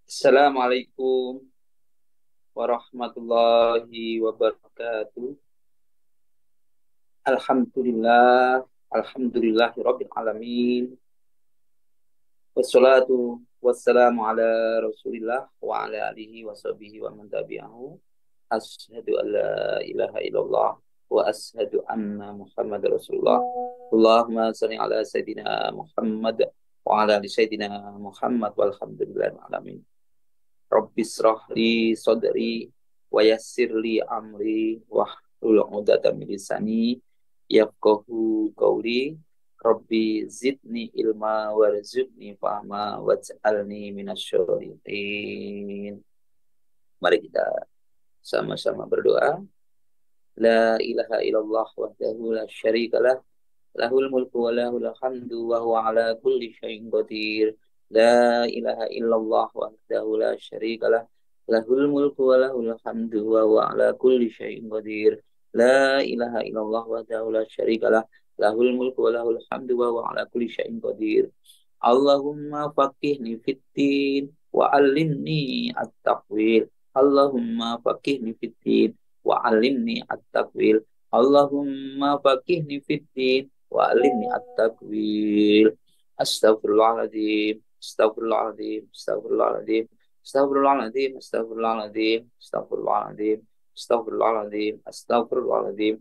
Assalamualaikum warahmatullahi wabarakatuh. Alhamdulillah, alhamdulillahirabbil alamin. Wassalatu wassalamu ala Rasulillah wa ala alihi wa sahbihi wa man tabi'ahu. Asyhadu an la ilaha illallah wa asyhadu anna Muhammadar Rasulullah. Allahumma shalli ala sayidina Muhammad wa ala ali sayidina Muhammad walhamdulillahil alamin. Rabbisrah li sadri wa yassir li amri wahlul 'uqdatam min lisani yafqahu qawli. Rabbi zidni ilma warzuqni fahma waj'alni minasyoritin. Mari kita sama-sama berdoa. La ilaha illallah wahdahu la syarikalah, lahul mulku wa lahul hamdu wa huwa ala kulli syai'in qadir. La ilaha illallah wahdahu la syarikalah, lahul mulku wa lahul hamdu wa huwa ala kulli syai'in qadir. La ilaha illallah wahdahu la syarikalah, lahul mulku wa lahul hamdu wa huwa ala kulli syai'in qadir. Allahumma faqihni fiddin wa 'allimni at-taqwil. Allahumma faqihni fiddin wa 'allimni at-taqwil. Allahumma faqihni fiddin wa alimni at-takwil. Astagfirullahaladzim, astagfirullahaladzim, astagfirullahaladzim, astagfirullahaladzim, astagfirullahaladzim, astagfirullahaladzim, astagfirullahaladzim, astagfirullahaladzim.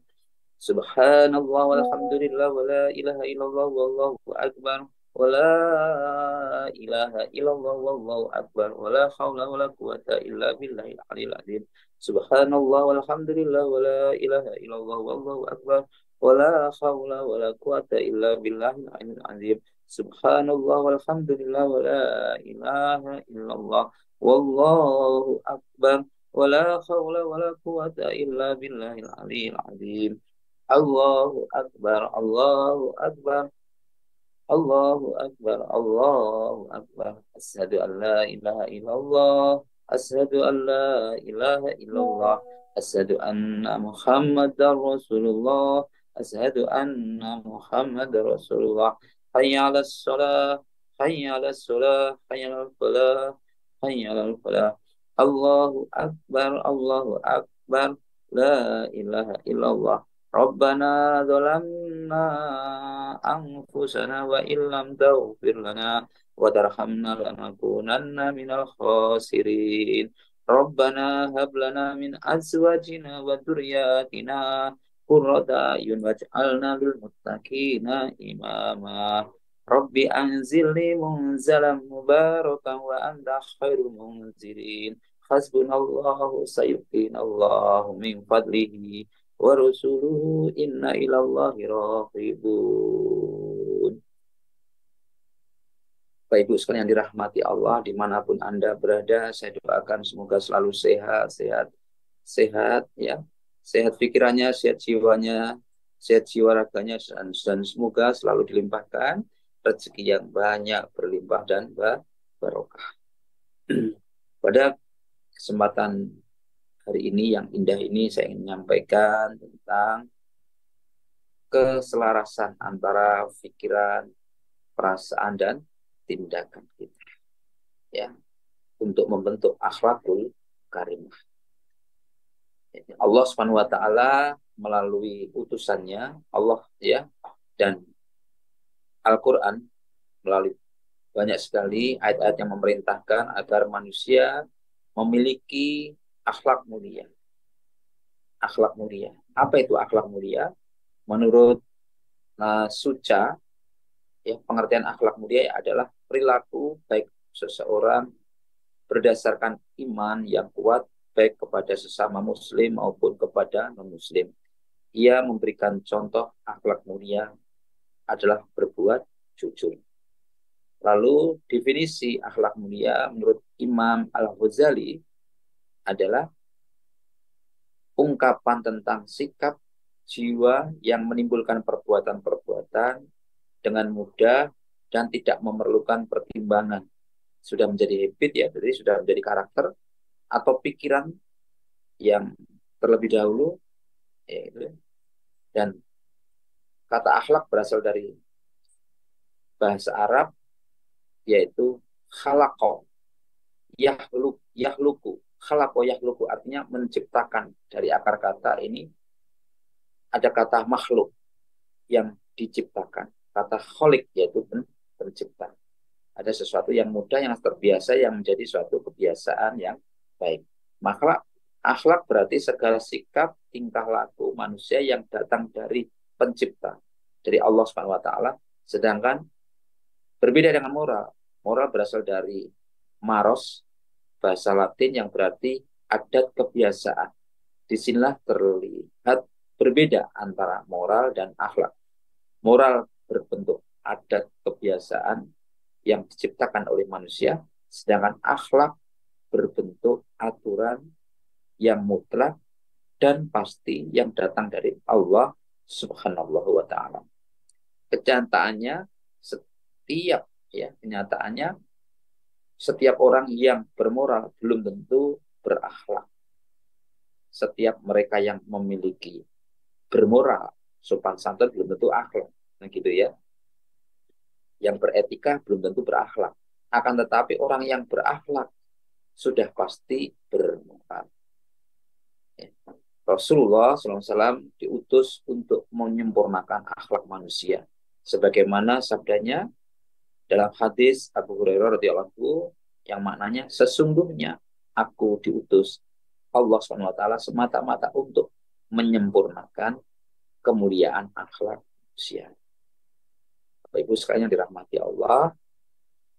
Subhanallah walhamdulillah wa la ilaha illallah wallahu akbar wa la ilaha illallah wallahu akbar wa la hawla wa la quwata illa billahil aliyil azim. Subhanallah walhamdulillah wa la ilaha illallah wallahu akbar wa la hawla wa la quwata illa billahil aliyil azim. Subhanallah walhamdulillah wa la ilaha illallah wallahu akbar wa la hawla wa la quwata illa billahil aliyil azim. Allahu akbar, Allahu akbar, Allahu akbar, Allahu akbar. Asyhadu an la ilaha illallah, asyhadu an la ilaha illallah, asyhadu anna Muhammadar Rasulullah, asyhadu anna Muhammadar Rasulullah. Hayya 'alas shalah, hayya 'alas shalah, hayya 'alal falah, hayya 'alal falah. Allahu akbar, Allahu akbar. La ilaha illallah. Rabbana zalamna anfusana wa illam taghfir lana wa tarhamna lanakunanna minal khasirin. Rabbana hab lana min azwajina wa dzurriyyatina qurrata a'yun waj'alna lil muttaqina imama. Rabbi anzilni munzalan mubarakan wa anta khairul munzilin. Hasbunallahu sayu'tinallahu min fadlihi wa rasuluhu inna ilallahi raghibun. Bapak Ibu sekalian dirahmati Allah dimanapun Anda berada, saya doakan semoga selalu sehat, sehat, sehat ya, sehat pikirannya, sehat jiwanya, sehat jiwa raganya, dan semoga selalu dilimpahkan rezeki yang banyak, berlimpah dan barokah. Pada kesempatan hari ini yang indah ini saya ingin menyampaikan tentang keselarasan antara pikiran, perasaan dan tindakan kita ya untuk membentuk akhlakul karimah. Allah Subhanahu wa taala melalui utusannya Allah ya dan Al-Qur'an melalui banyak sekali ayat-ayat yang memerintahkan agar manusia memiliki akhlak mulia. Akhlak mulia. Apa itu akhlak mulia? Menurut Suca, ya, pengertian akhlak mulia adalah perilaku baik seseorang berdasarkan iman yang kuat baik kepada sesama muslim maupun kepada non-muslim. Ia memberikan contoh akhlak mulia adalah berbuat jujur. Lalu definisi akhlak mulia menurut Imam Al-Ghazali adalah ungkapan tentang sikap jiwa yang menimbulkan perbuatan-perbuatan dengan mudah dan tidak memerlukan pertimbangan. Sudah menjadi habit ya, jadi sudah menjadi karakter atau pikiran yang terlebih dahulu ya, dan kata akhlak berasal dari bahasa Arab yaitu khalaqah Yahluku. Khalaqo yahluku artinya menciptakan. Dari akar kata ini ada kata makhluk yang diciptakan. Kata kholik yaitu pencipta. Ada sesuatu yang mudah, yang terbiasa, yang menjadi suatu kebiasaan yang baik. Maka akhlak berarti segala sikap, tingkah laku manusia yang datang dari pencipta, dari Allah Subhanahu wa taala. Sedangkan berbeda dengan moral. Moral berasal dari maros, bahasa Latin yang berarti adat kebiasaan. Disinilah terlihat berbeda antara moral dan akhlak. Moral berbentuk adat kebiasaan yang diciptakan oleh manusia, sedangkan akhlak berbentuk aturan yang mutlak dan pasti yang datang dari Allah Subhanahu wa taala. Kenyataannya setiap orang yang bermoral belum tentu berakhlak. Setiap mereka yang memiliki bermoral, sopan santun belum tentu akhlak. Nah gitu ya. Yang beretika belum tentu berakhlak. Akan tetapi orang yang berakhlak sudah pasti bermoral. Rasulullah SAW diutus untuk menyempurnakan akhlak manusia. Sebagaimana sabdanya dalam hadis Abu Hurairah radhiyallahu anhu yang maknanya sesungguhnya aku diutus Allah SWT semata-mata untuk menyempurnakan kemuliaan akhlak manusia. Bapak Ibu sekalian dirahmati Allah,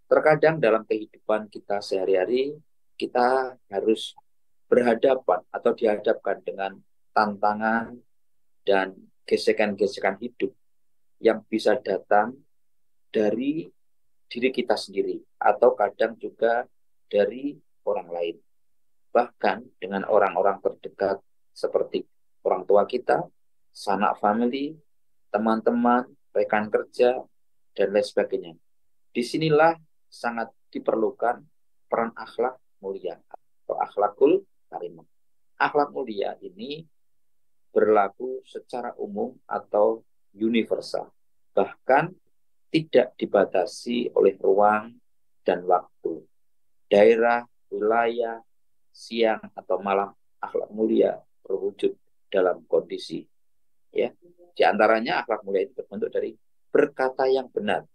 terkadang dalam kehidupan kita sehari-hari kita harus berhadapan atau dihadapkan dengan tantangan dan gesekan-gesekan hidup yang bisa datang dari diri kita sendiri atau kadang juga dari orang lain. Bahkan dengan orang-orang terdekat seperti orang tua kita, sanak family, teman-teman, rekan kerja, dan lain sebagainya. Disinilah sangat diperlukan peran akhlak mulia atau akhlakul karimah. Akhlak mulia ini berlaku secara umum atau universal. Bahkan tidak dibatasi oleh ruang dan waktu. Daerah, wilayah, siang atau malam, akhlak mulia berwujud dalam kondisi. Ya, di antaranya akhlak mulia itu terbentuk dari berkata yang benar.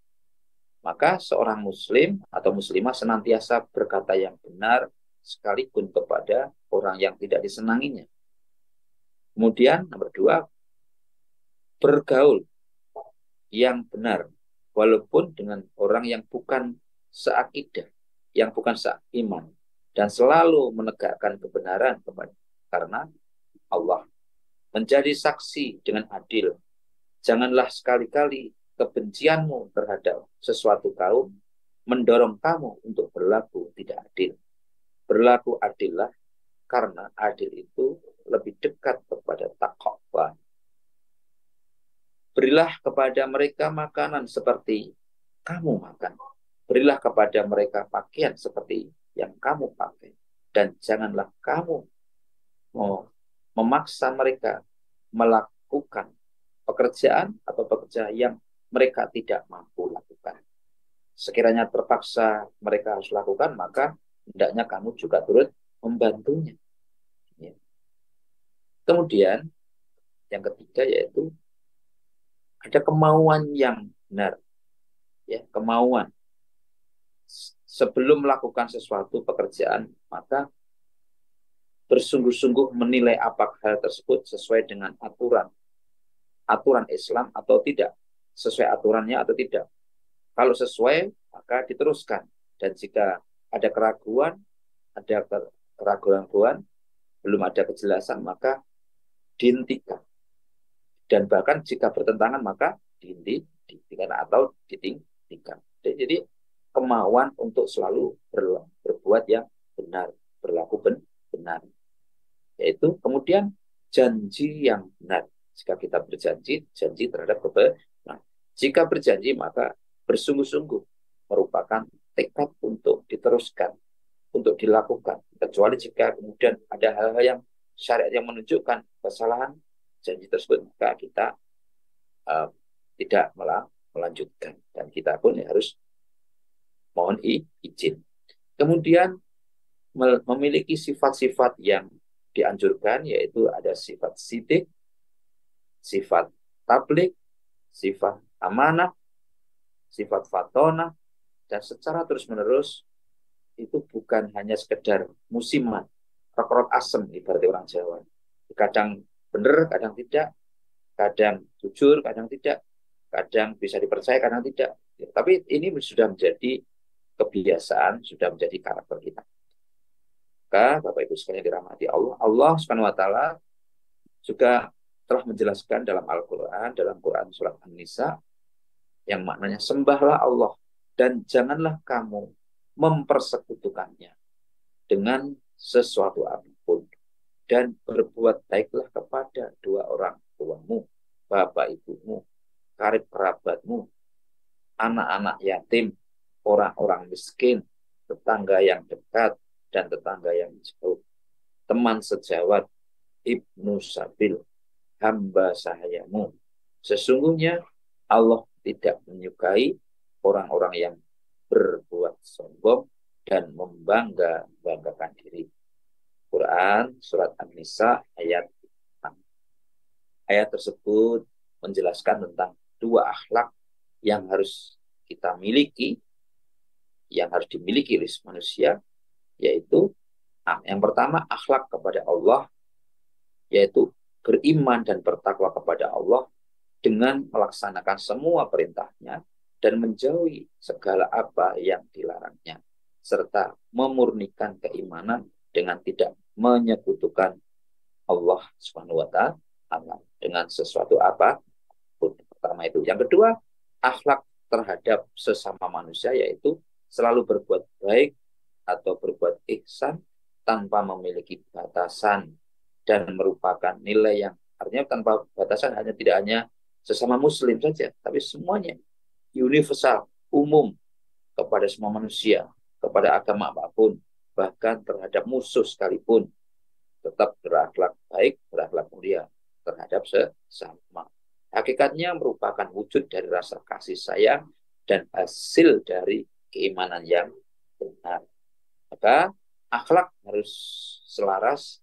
Maka seorang muslim atau muslimah senantiasa berkata yang benar sekalipun kepada orang yang tidak disenanginya. Kemudian nomor 2, bergaul yang benar walaupun dengan orang yang bukan seakidah, yang bukan seiman, dan selalu menegakkan kebenaran karena Allah. Menjadi saksi dengan adil. Janganlah sekali-kali kebencianmu terhadap sesuatu kaum mendorong kamu untuk berlaku tidak adil. Berlaku adillah karena adil itu lebih dekat kepada takwa. Berilah kepada mereka makanan seperti kamu makan. Berilah kepada mereka pakaian seperti yang kamu pakai. Dan janganlah kamu memaksa mereka melakukan pekerjaan atau pekerjaan yang mereka tidak mampu lakukan. Sekiranya terpaksa mereka harus lakukan, maka hendaknya kamu juga turut membantunya. Ya. Kemudian, yang ketiga yaitu ada kemauan yang benar. Ya, kemauan. Sebelum melakukan sesuatu pekerjaan, maka bersungguh-sungguh menilai apakah hal tersebut sesuai dengan aturan Islam atau tidak, sesuai aturannya atau tidak. Kalau sesuai, maka diteruskan. Dan jika ada keraguan, belum ada kejelasan, maka dihentikan. Dan bahkan jika bertentangan, maka dihentikan atau ditinggalkan. Jadi kemauan untuk selalu berbuat yang benar, berlaku benar. Yaitu kemudian janji yang benar. Jika kita berjanji, janji terhadap kebenaran. Jika berjanji, maka bersungguh-sungguh merupakan tekad untuk diteruskan, untuk dilakukan. Kecuali jika kemudian ada hal-hal yang syariat yang menunjukkan kesalahan janji tersebut, maka kita tidak melanjutkan. Dan kita pun harus mohon izin. Kemudian memiliki sifat-sifat yang dianjurkan, yaitu ada sifat sidik, sifat tablik, sifat amanah, sifat fatona, dan secara terus-menerus itu bukan hanya sekedar musiman, rokrok asem ibarat orang Jawa. Kadang benar, kadang tidak, kadang jujur, kadang tidak, kadang bisa dipercaya, kadang tidak. Tapi ini sudah menjadi kebiasaan, sudah menjadi karakter kita. Maka Bapak Ibu sekalian dirahmati Allah, Allah Subhanahu wa taala juga telah menjelaskan dalam Al-Qur'an, dalam Quran surat An-Nisa, yang maknanya sembahlah Allah dan janganlah kamu mempersekutukannya dengan sesuatu apapun, dan berbuat baiklah kepada dua orang tuamu, bapak ibumu, karib kerabatmu, anak-anak yatim, orang-orang miskin, tetangga yang dekat dan tetangga yang jauh, teman sejawat, ibnu sabil, hamba sahayamu. Sesungguhnya Allah tidak menyukai orang-orang yang berbuat sombong dan membangga-banggakan diri. Quran surat An-Nisa ayat 6. Ayat tersebut menjelaskan tentang dua akhlak yang harus kita miliki, yang harus dimiliki oleh manusia, yaitu yang pertama akhlak kepada Allah, yaitu beriman dan bertakwa kepada Allah dengan melaksanakan semua perintahnya dan menjauhi segala apa yang dilarangnya, serta memurnikan keimanan dengan tidak menyekutukan Allah Subhanahu wa taala dengan sesuatu apa. Pertama itu. Yang kedua, akhlak terhadap sesama manusia, yaitu selalu berbuat baik atau berbuat ihsan tanpa memiliki batasan dan merupakan nilai yang artinya tanpa batasan, hanya tidak hanya sesama muslim saja, tapi semuanya universal, umum kepada semua manusia, kepada agama apapun, bahkan terhadap musuh sekalipun, tetap berakhlak baik, berakhlak mulia terhadap sesama. Hakikatnya merupakan wujud dari rasa kasih sayang dan hasil dari keimanan yang benar. Maka akhlak harus selaras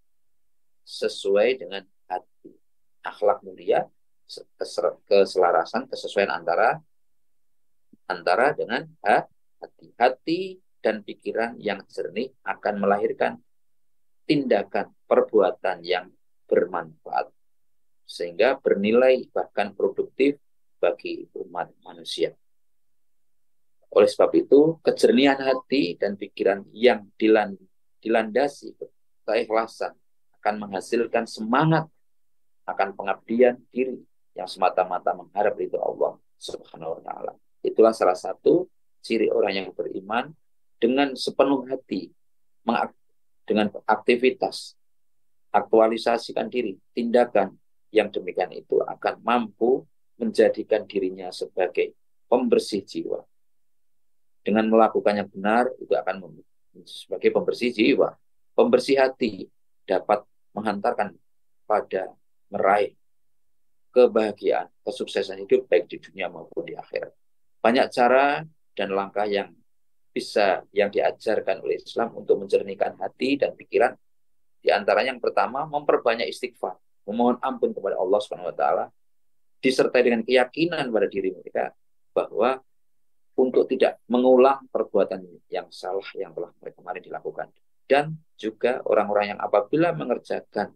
sesuai dengan hati. Akhlak mulia, keselarasan, kesesuaian antara dengan hati. Hati dan pikiran yang jernih akan melahirkan tindakan perbuatan yang bermanfaat, sehingga bernilai bahkan produktif bagi umat manusia. Oleh sebab itu, kejernihan hati dan pikiran yang dilandasi keikhlasan akan menghasilkan semangat akan pengabdian diri yang semata-mata mengharap ridho Allah Subhanahu wa taala. Itulah salah satu ciri orang yang beriman, dengan sepenuh hati, dengan aktivitas, aktualisasikan diri, tindakan yang demikian itu akan mampu menjadikan dirinya sebagai pembersih jiwa. Dengan melakukan yang benar, itu akan sebagai pembersih jiwa. Pembersih hati dapat menghantarkan pada meraih kebahagiaan, kesuksesan hidup baik di dunia maupun di akhirat. Banyak cara dan langkah yang diajarkan oleh Islam untuk menjernihkan hati dan pikiran. Di antaranya yang pertama, memperbanyak istighfar, memohon ampun kepada Allah Subhanahu wa taala, disertai dengan keyakinan pada diri mereka bahwa untuk tidak mengulang perbuatan yang salah yang telah mereka kemarin dilakukan. Dan juga orang-orang yang apabila mengerjakan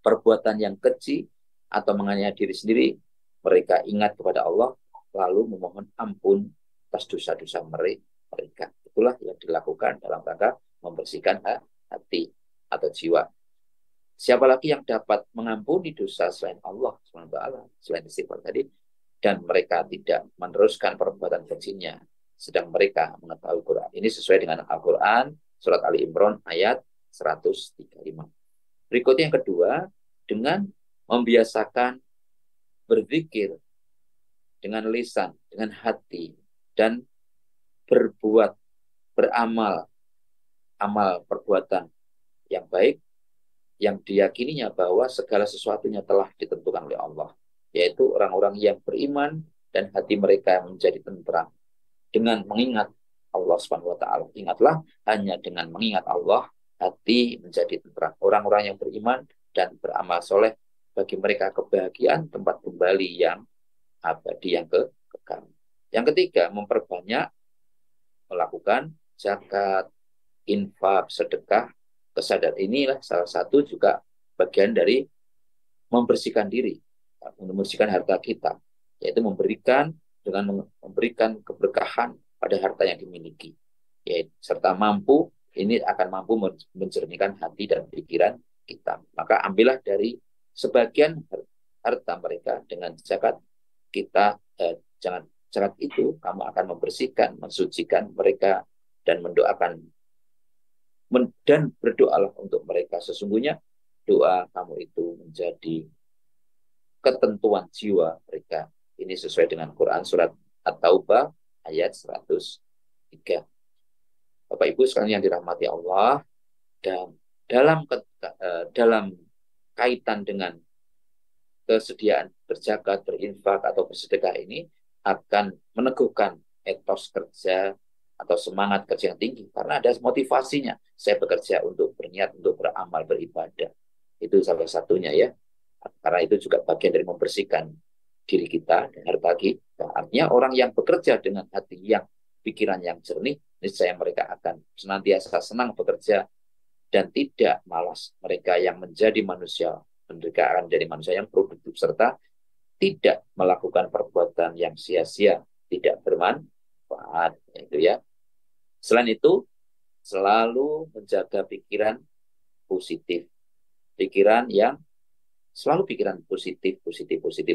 perbuatan yang keji atau menganiaya diri sendiri, mereka ingat kepada Allah lalu memohon ampun atas dosa-dosa mereka. Itulah yang dilakukan dalam rangka membersihkan hati atau jiwa. Siapa lagi yang dapat mengampuni dosa selain Allah SWT, selain istighfar tadi, dan mereka tidak meneruskan perbuatan kejinya, sedang mereka mengetahui Quran. Ini sesuai dengan Al-Quran, surat Ali Imran ayat 135. Berikutnya yang kedua, dengan membiasakan berzikir dengan lisan, dengan hati, dan beramal perbuatan yang baik, yang diyakininya bahwa segala sesuatunya telah ditentukan oleh Allah, yaitu orang-orang yang beriman dan hati mereka menjadi tentram dengan mengingat Allah Subhanahu wa taala. Ingatlah, hanya dengan mengingat Allah hati menjadi tenteram. Orang-orang yang beriman dan beramal soleh, bagi mereka kebahagiaan tempat kembali yang abadi, yang kekal. Yang ketiga, memperbanyak melakukan zakat, infak, sedekah. Kesadaran inilah salah satu juga bagian dari membersihkan diri, membersihkan harta kita, yaitu memberikan dengan memberikan keberkahan pada harta yang dimiliki, yaitu serta mampu, ini akan mampu menjernihkan hati dan pikiran kita. Maka ambillah dari sebagian harta mereka dengan zakat kita, jangan zakat itu kamu akan membersihkan, mensucikan mereka dan mendoakan dan berdoalah untuk mereka. Sesungguhnya doa kamu itu menjadi ketentuan jiwa mereka. Ini sesuai dengan Quran surat At-Taubah ayat 103. Bapak Ibu sekalian yang dirahmati Allah, dan dalam kaitan dengan kesediaan berzakat, berinfak atau bersedekah ini akan meneguhkan etos kerja atau semangat kerja yang tinggi, karena ada motivasinya. Saya bekerja untuk berniat untuk beramal, beribadah. Itu salah satunya ya. Karena itu juga bagian dari membersihkan diri kita dan harta kita. Artinya orang yang bekerja dengan hati yang, pikiran yang jernih, niscaya mereka akan senantiasa senang bekerja dan tidak malas. Mereka yang menjadi manusia, mereka akan menjadi manusia yang produktif serta tidak melakukan perbuatan yang sia-sia, tidak bermanfaat. Itu ya. Selain itu, selalu menjaga pikiran positif. Pikiran yang selalu pikiran positif,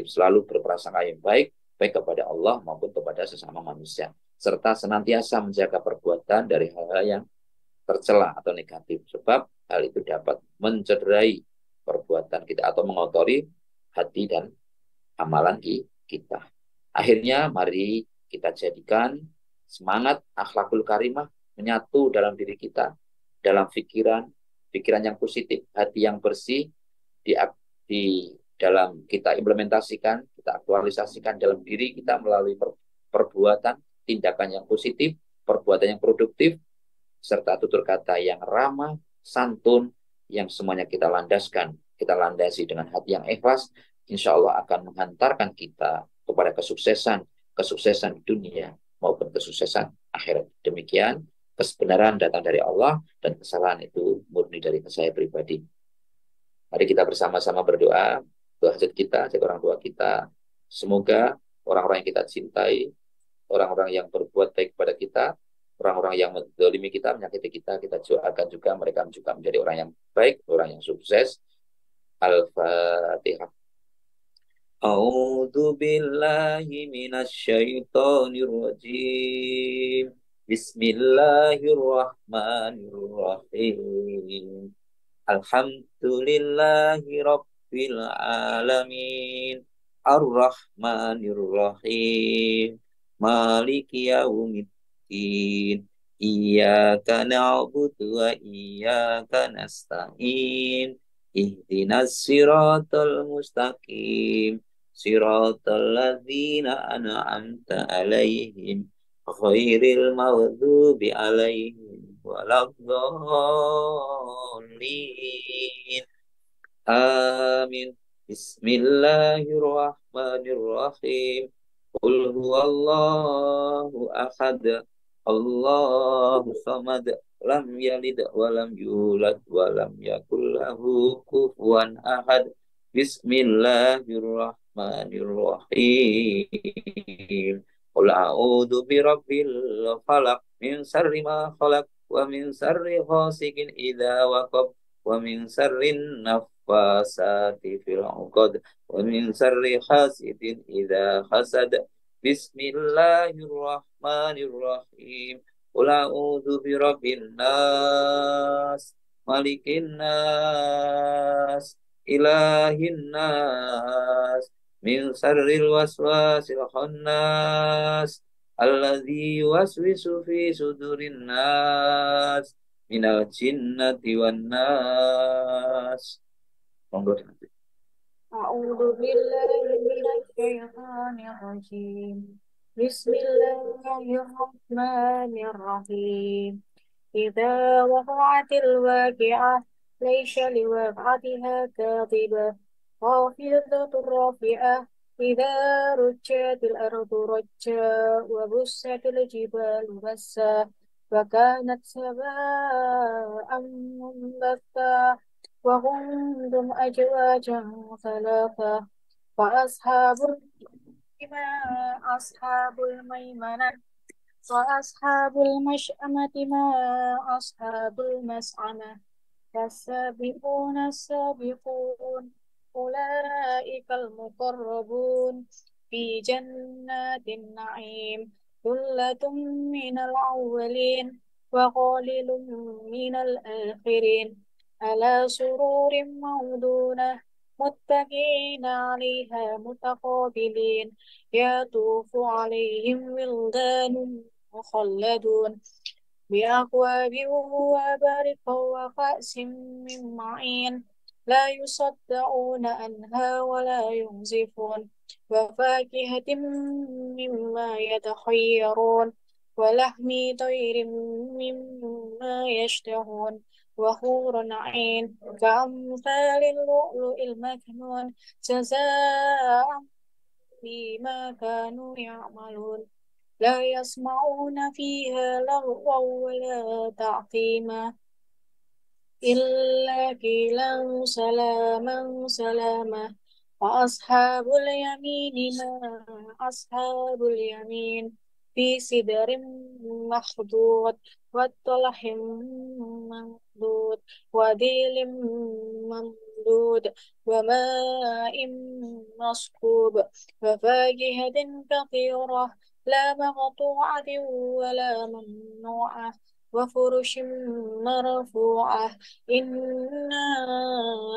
selalu berprasangka yang baik, baik kepada Allah maupun kepada sesama manusia. Serta senantiasa menjaga perbuatan dari hal-hal yang tercela atau negatif. Sebab hal itu dapat mencederai perbuatan kita atau mengotori hati dan amalan kita. Akhirnya, mari kita jadikan semangat akhlakul karimah menyatu dalam diri kita, dalam pikiran yang positif, hati yang bersih, di dalam kita implementasikan, kita aktualisasikan dalam diri kita melalui perbuatan, tindakan yang positif, perbuatan yang produktif, serta tutur kata yang ramah, santun, yang semuanya kita landasi dengan hati yang ikhlas, insya Allah akan menghantarkan kita kepada kesuksesan dunia maupun kesuksesan akhirat. Demikian, kebenaran datang dari Allah dan kesalahan itu murni dari saya pribadi. Mari kita bersama-sama berdoa, doa hajat kita, hajat orang tua kita. Semoga orang-orang yang kita cintai, orang-orang yang berbuat baik kepada kita, orang-orang yang menzalimi kita, menyakiti kita doakan juga mereka juga menjadi orang yang baik, orang yang sukses. Al-Fatihah. A'udzu billahi minasyaitonir rajim. Bismillahirrahmanirrahim. Alhamdulillahi rabbil alamin. Ar-Rahmanir-Rahim. Maliki yaumiddin. Iyyaka na'budu wa iyyaka nasta'in. Ihdinas siratal mustaqim. Siratal ladzina an'amta alaihim. Ghairil maghdubi alaihim waladdallin. Amin. Bismillahirrahmanirrahim. Qul huwallahu ahad. Allahu samad. Lam yalid wa lam yulad wa lam yakul lahu kufuwan ahad. Bismillahirrahmanirrahim. Qul a'udzu birabbil falaq min syarri ma khalaq wa min syarri ghasiqin idza waqab wa min syarrin nafasati fil 'uqad wa min syarri hasidin idza hasad. Bismillahirrahmanirrahim. Qul a'udzu birabbin nas, malikin nas, ilahin nas, min syarril waswasil khannas, alladzi yuwaswisu fi sudurin nas, minal jinnati wan nas. Monggo. A'udzu billahi minasy syaithanir rajim. بسم الله الرحمن الرحيم. إذا وقعت الواقعة ليس لوقعتها كاذبة خافضة رافعة. إذا رجت الأرض رجا وبست الجبال بسا فكانت سواء منبثا وكنتم أزواجا ثلاثة فأصحاب أصحاب الميمنة وأصحاب المشأمة ما أصحاب المسعمة فالسابقون السابقون أولئك المقربون في جنات النعيم ثلة من الأولين وقليل من الآخرين على سرور موضونة متكئين عليها متقابلين يطوف عليهم ولدان مخلدون بأكواب وأباريق وكأس من معين لا يصدعون عنها ولا ينزفون وفاكهة مما يتخيرون ولحم طير مما يشتهون وحور عين كأمثال اللؤلؤ المكنون جزاء بما كانوا يعملون لا يسمعون فيها لغوا ولا تعثيما إلا قيلا سلاما سلاما وأصحاب اليمين ما أصحاب اليمين في سدر مخضود وطلح ممدود وديل ممدود وماء مسكوب وفاكهة كثيرة لا مقطوعة ولا ممنوعة وفرش مرفوعة إنا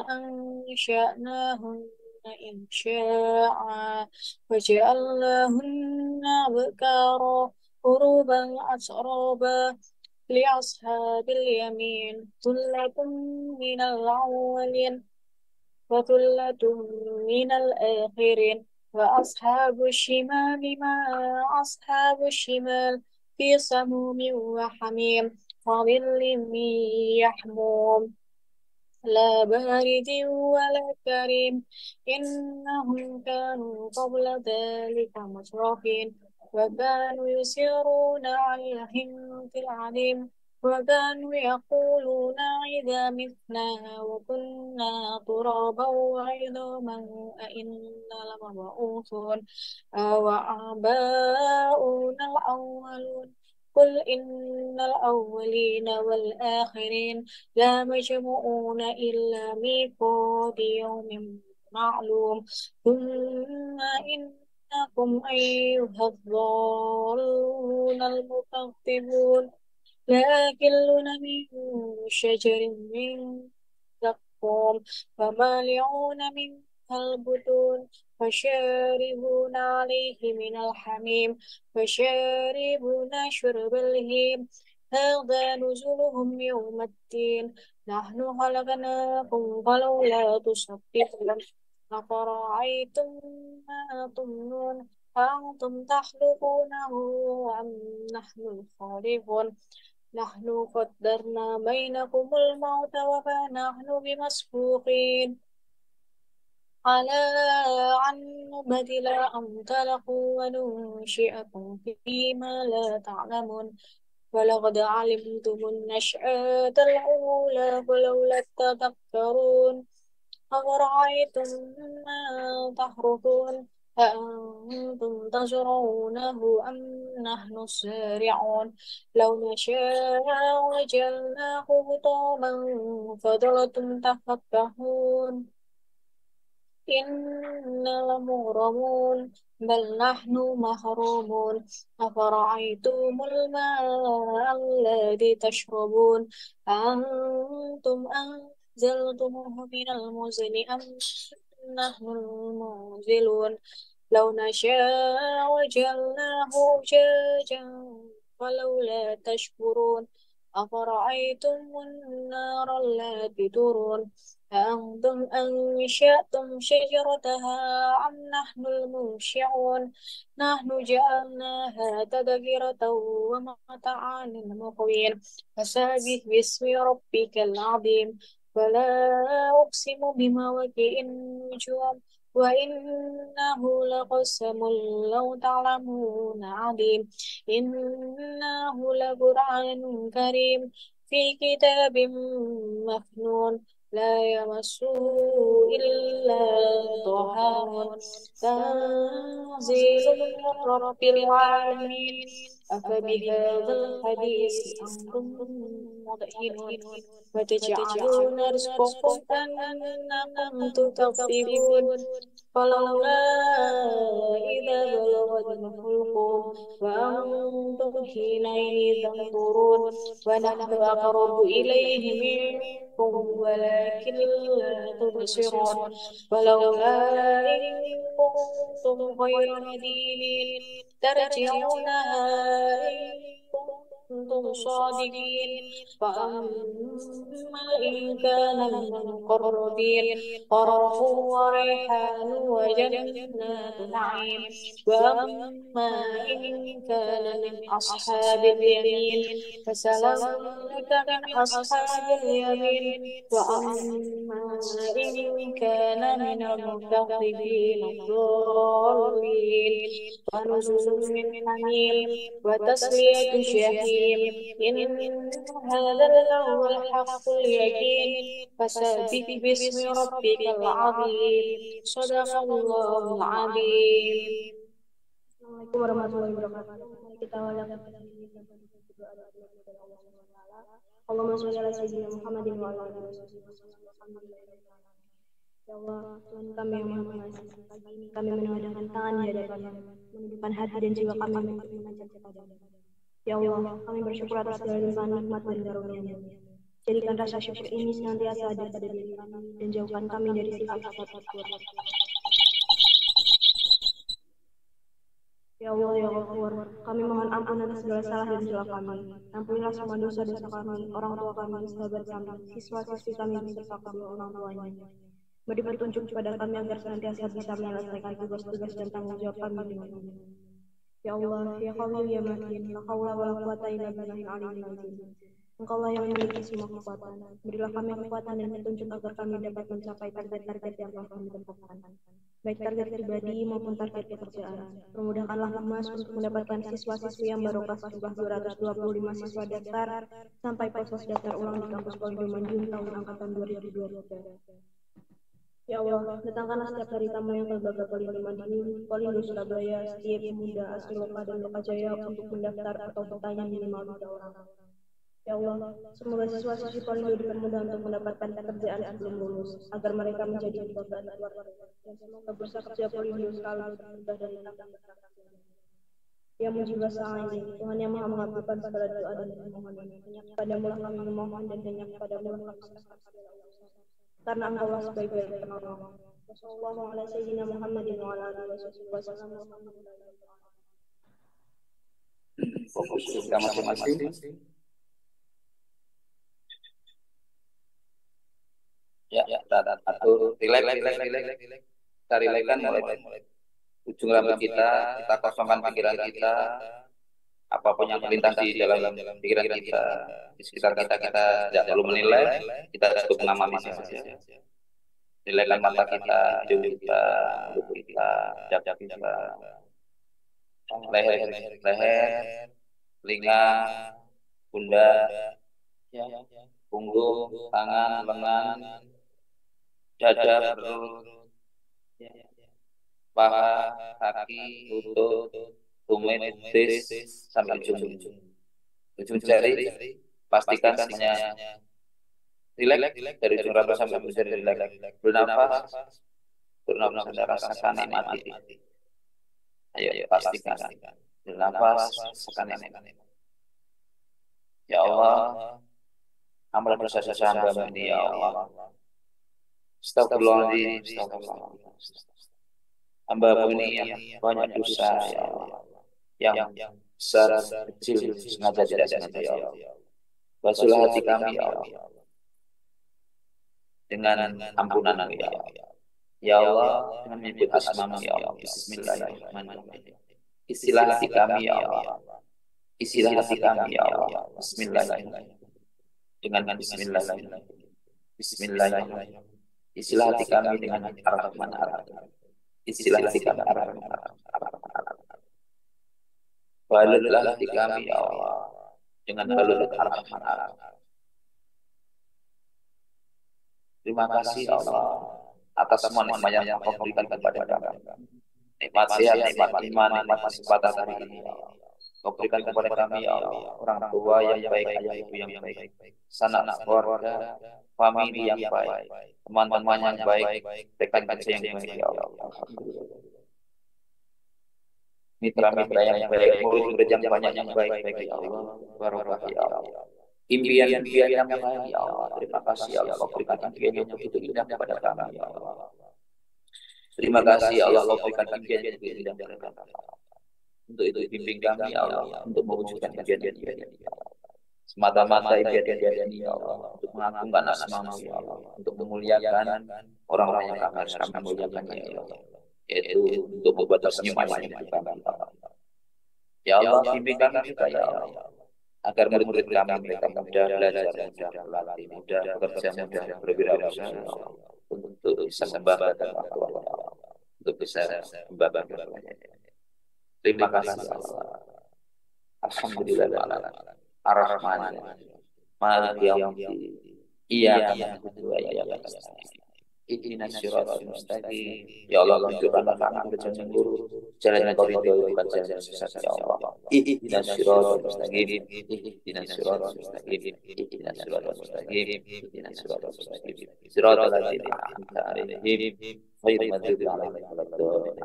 أنشأناهن إنشاء وجعلناهن بكارا عربا أترابا لأصحاب اليمين ثلة من الأولين وثلة من الآخرين وأصحاب الشمال ما أصحاب الشمال في سموم وحميم وظل من يحموم لا بارد ولا كريم إنهم كانوا قبل ذلك مترفين وكانوا يسرون على الحنث العظيم وكانوا يقولون إذا متنا وكنا ترابا وعظاما أئنا لمبعوثون أو آباؤنا الأولون قل إن الأولين والآخرين لا مجموعون إلا ميقات يوم معلوم ثم إنكم أيها الضالون المكذبون لآكلون من شجر من زقوم فمالئون منها البطون فشاربون عليه من الحميم فشاربون شرب الهيم هذا نزلهم يوم الدين نحن خلقناكم فلولا تصدقون أفرأيتم ما تمنون أأنتم تخلقونه أم نحن الخالقون نحن قدرنا بينكم الموت وما نحن بمسبوقين على أن نبدل أمثالكم وننشئكم فيما لا تعلمون ولقد علمتم النشأة الأولى فلولا تذكرون أفرأيتم ما تحرثون أأنتم تزرعونه أم نحن الزارعون لو نشاء لجعلناه حطاما فظلتم تفكهون إنا لمغرمون بل نحن محرومون أفرأيتم الماء الذي تشربون أأنتم أنزلتموه من المزن أم نحن المنزلون لو نشاء وجعلناه أجاجا فلولا تشكرون أفرأيتم النار التي ترون أأنتم أنشأتم شجرتها أم نحن المنشئون نحن جعلناها تذكرة ومتاعا للمقوين فسبح باسم ربك العظيم فلا أقسم بمواقع النجوم وإنه لقسم لو تعلمون عظيم إنه لقرآن كريم في كتاب مكنون لا يمسه إلا طهار تنزيل من رب العالمين أفبهذا الحديث أنتم مدهنون وتجعلون رزقكم أنكم تكذبون فلولا إذا بلغت الحلقوم وأنتم حينئذ تنظرون ونحن أقرب إليه منكم ولكن لا تبصرون ولولا إن كنتم غير مدينين ترجعونها إن كنتم صادقين فأما إن كان من المقربين فرح وريحان وجنات نعيم وأما إن كان من أصحاب اليمين فسلام لك من أصحاب اليمين وأما إن كان من المكذبين الضالين ونزل من حميم وتصلية جحيم إن هذا لهو الحق اليقين فسبح باسم ربك العظيم صدق الله العظيم. Assalamualaikum warahmatullahi wabarakatuh. Mari kita awali berdoa kepada Allah Subhanahu wa taala. Allahumma shalli ala sayyidina Muhammadin wa ala alihi wasallam. Ya Allah, Tuhan kami yang Maha Pengasih, pagi ini kami menengadahkan tangan di hadapan-Mu, menundukkan hati dan jiwa kami untuk menajat kepada-Mu. Ya Allah, kami bersyukur atas segala limpahan nikmat dan karunia-Mu. Jadikan rasa syukur ini senantiasa ada pada diri kami dan jauhkan kami dari sifat-sifat buruk. Ya Allah, ya Ghafur, kami mohon ampun atas segala salah dan salah kami. Ampunilah semua dosa-dosa kami, orang tua kami, sahabat kami, siswa-siswi kami, beserta kedua orang tuanya. Beri petunjuk kepada kami agar senantiasa bisa menyelesaikan tugas-tugas dan tanggung jawab kami dengan benar. Ya Allah, ya Qawi, ya Matin, la haula wa la quwwata illa billahil aliyyil azim. Engkaulah yang memiliki semua kekuatan. Berilah kami kekuatan dan petunjuk agar kami dapat mencapai target-target yang telah kami tentukan, baik target pribadi maupun target pekerjaan. Permudahkanlah Mas untuk mendapatkan siswa-siswi yang baru kelas jumlah 225 siswa daftar sampai proses daftar ulang di kampus Polindo Madiun tahun angkatan 2023. Ya Allah, datangkanlah setiap hari tamu yang terbaga Polindo Madiun, Polindo Surabaya, Setiap, Muda, Asriloka, dan Lokajaya untuk mendaftar atau bertanya minimal 3 orang. Ya Allah, semoga siswa-siswi Polindo dipermudah untuk mendapatkan pekerjaan sebelum lulus, agar mereka menjadi kebanggaan keluarga, dan semoga bursa kerja Polindo selalu bermudah dari tangan-tangan. Ya Mujib Sa'ini, Tuhan yang Maha mengabulkan segala doa dan permohonan, hanya kepadamu lah kami memohon dan hanya kepadamu lah kami serahkan segala urusan, karena Engkaulah sebaik-baik penolong. Wassalamualaikum ala sayyidina Muhammadin wa ala alihi wasallam. Fokus kita masing-masing. Ya, atur, relax. Kita relaxkan mulai ujung rambut kita kosongkan pikiran kita, apapun yang terlintas di dalam pikiran kita, di sekitar kita tidak perlu menilai, kita cukup mengamati saja. Relaxkan mata kita, hidung kita, mulut kita, dada kita, leher, telinga, pundak, punggung, tangan, lengan, dada, perut, paha, kaki, lutut, tumit, betis, sampai ujung jari. Pastikan semuanya relax dari ujung rambut sampai ujung jari relax. Bernafas, Anda rasakan nikmati. Ayo pastikan. Bernafas, rasakan nikmati. Ya Allah, ampunilah dosa-dosa hamba ini ya Allah. Astagfirullahaladzim. Hamba ini yang banyak dosa ya Allah, yang besar kecil sengaja tidak sengaja ya Allah. Basuhlah hati kami ya Allah, dengan ampunan-Mu ya Allah. Ya Allah, dengan menyebut asma-Mu ya Allah. Bismillahirrahmanirrahim. Isilah hati kami ya Allah. Isilah hati kami ya Allah. Bismillahirrahmanirrahim. Dengan Bismillahirrahmanirrahim. Bismillahirrahmanirrahim. Isilah hati kami dengan Ar-Rahman Ar-Rahim. Isilah hati kami Ar-Rahman Ar-Rahim. Balutlah hati kami ya Allah dengan balut Ar-Rahman Ar-Rahim. Terima kasih ya Allah atas semua nikmat yang Kau berikan kepada kami. Nikmat sehat, nikmat iman, nikmat kesempatan hari ini ya Allah. Kau berikan kepada kami ya Allah, orang tua yang baik, ayah ibu yang baik, sanak keluarga, famili yang baik, teman-teman yang baik, rekan kerja yang baik ya Allah. Mitra-mitra yang baik, murid-murid yang banyak yang baik ya Allah. Barokah ya Allah. Impian-impian yang baik ya Allah. Terima kasih ya Allah, Kau berikan impian yang begitu indah kepada kami ya Allah. Terima kasih ya Allah, Kau berikan impian yang begitu indah kepada kami. Untuk itu bimbing kami ya Allah, untuk mewujudkan impian-impian ini ya Allah. Semata-mata impian-impian ini ya Allah, untuk mengagungkan asma-Mu ya Allah, untuk memuliakan orang-orang yang harus kami muliakan ya Allah, yaitu untuk membuat senyuman kami ya Allah. Ya Allah, bimbing kami juga ya Allah, agar murid-murid kami mereka mudah belajar, mudah berlatih, mudah bekerja, mudah berwirausaha ya Allah, untuk bisa membanggakan Allah, untuk bisa membanggakan Allah. Terima kasih Allah. Alhamdulillah Ar-Rahman Maliki Yaumiddin. Iyyaka na'budu wa iyyaka nasta'in. Ihdinas siratal mustaqim. Ya Allah, tunjukkanlah kami jalan yang lurus, jalan yang Kau ridhoi, bukan jalan yang sesat ya Allah. Ihdinas siratal mustaqim. Ihdinas siratal mustaqim. Ihdinas siratal mustaqim. Ihdinas siratal mustaqim. Siratal ladzina an'amta 'alaihim ghairil maghdubi 'alaihim waladdallin.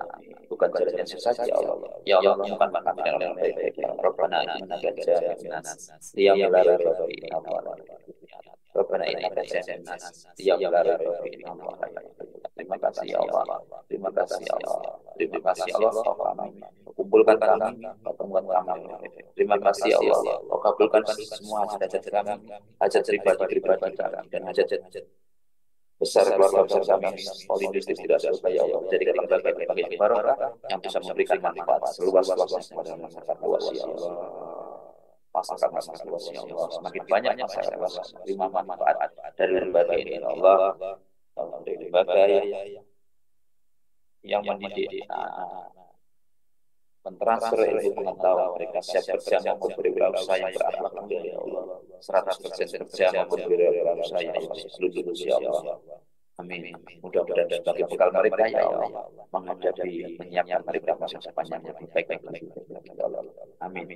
Bukan jalan yang sesat ya Allah. Ya Allah, bukan kami dengan yang baik-baik ya Allah. Rabbana innaka jami'un nas liyawmin la raiba fihi Rabbana innaka jami'un nas liyawmin la raiba fihi. Terima kasih ya Allah. Terima kasih ya Allah. Terima kasih ya Allah. Kau kumpulkan kami, pertemuan kami. Terima kasih ya Allah. Kau kabulkan semua hajat kami, hajat pribadi kami, dan hajat besar keluarga besar kami. Kau industri tidak selesai ya Allah. Jadikan lembaga yang barokah yang bisa memberikan manfaat seluas-luasnya kepada masyarakat luas ya Allah. Masyarakat luas ya Allah. Semakin banyak masyarakat luas menerima manfaat dari lembaga ini ya Allah. Dari lembaga yang mendidik mentransfer ilmu pengetahuan mereka siap kerja maupun berwirausaha yang berakhlak mulia ya Allah. 100% kerja maupun berwirausaha yang lulus ya Allah. Amin. Mudah-mudahan sebagai bekal mereka ya Allah, menghadapi menyiapkan mereka masa depan yang lebih baik lagi ya Allah. Amin.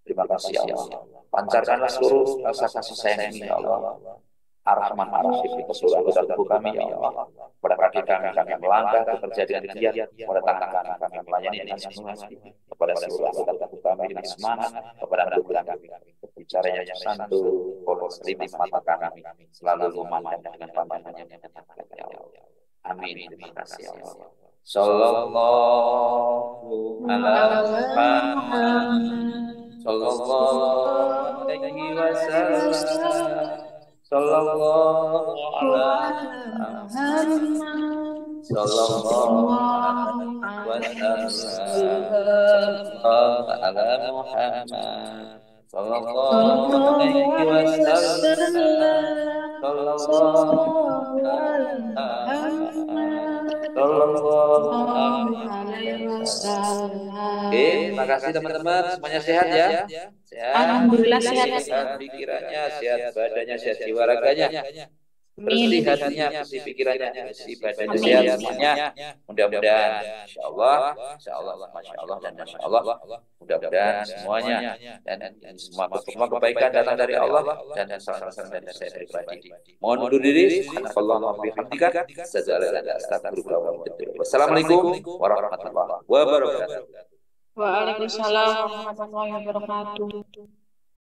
Terima kasih ya Allah. Pancarkanlah seluruh rasa kasih sayang ini ya Allah. Ar-Rahman Ar-Rahim ke seluruh anggota tubuh kami ya Allah. Pada kaki kami yang melangkah bekerja dengan giat, pada tangan kami melayani dengan semangat, kepada seluruh anggota tubuh kami dengan semangat, kepada anggota kami berbicara yang santun, polos selimut mata kami selalu memandang dengan pandangannya ya Allah. Amin. Terima kasih ya Allah. Sallallahu alaihi wasallam. Sallallahu alaihi wasallam. Sallallahu ala Muhammad. Sallallahu alaihi wasallam. Sallallahu alaihi wasallam. Oke, terima kasih teman-teman. Semuanya sehat ya? Sehat. Alhamdulillah sehat. Sehat pikirannya, sehat badannya, sehat jiwa raganya. Bersih hatinya, bersih pikirannya, bersih badannya, sehat semuanya. Mudah-mudahan insya Allah, masya Allah dan masya Allah. Mudah-mudahan semuanya dan semua kebaikan datang dari Allah dan saran-saran dari saya pribadi. Mohon undur diri. Subhanallah wa bihamdika. Wassalamualaikum warahmatullahi wabarakatuh. Waalaikumsalam warahmatullahi wabarakatuh.